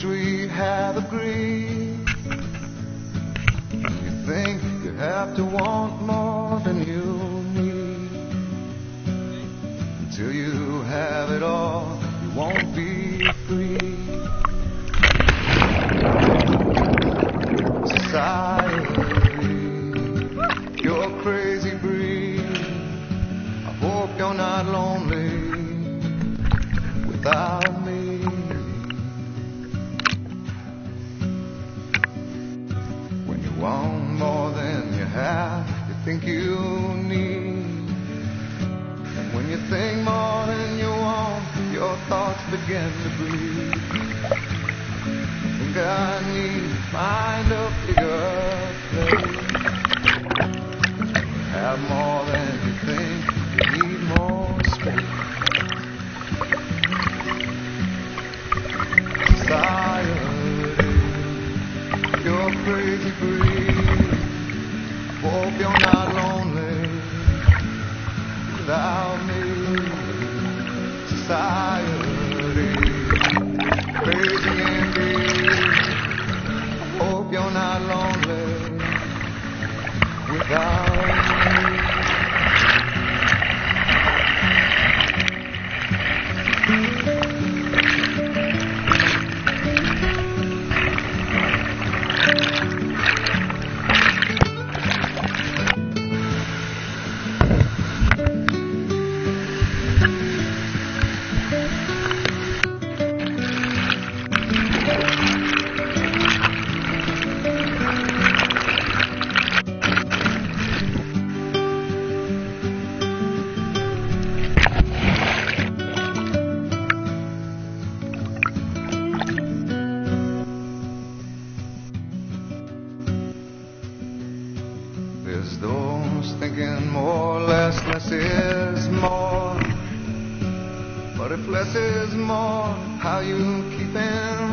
which we have agreed. You think you have to want more than you need. Until you have it all, you won't be free. Society, you're a crazy breed. I hope you're not lonely without me. When you want more than you have, you think you need. And when you think more than you want, your thoughts begin to bleed. Think I need to find a bigger place. Have more than you think, you need more space. Society, you're a crazy breed. I hope you're not lonely without me. Society, crazy indeed. I hope you're not lonely without me. There's those thinking more, less is more. But if less is more, how you keeping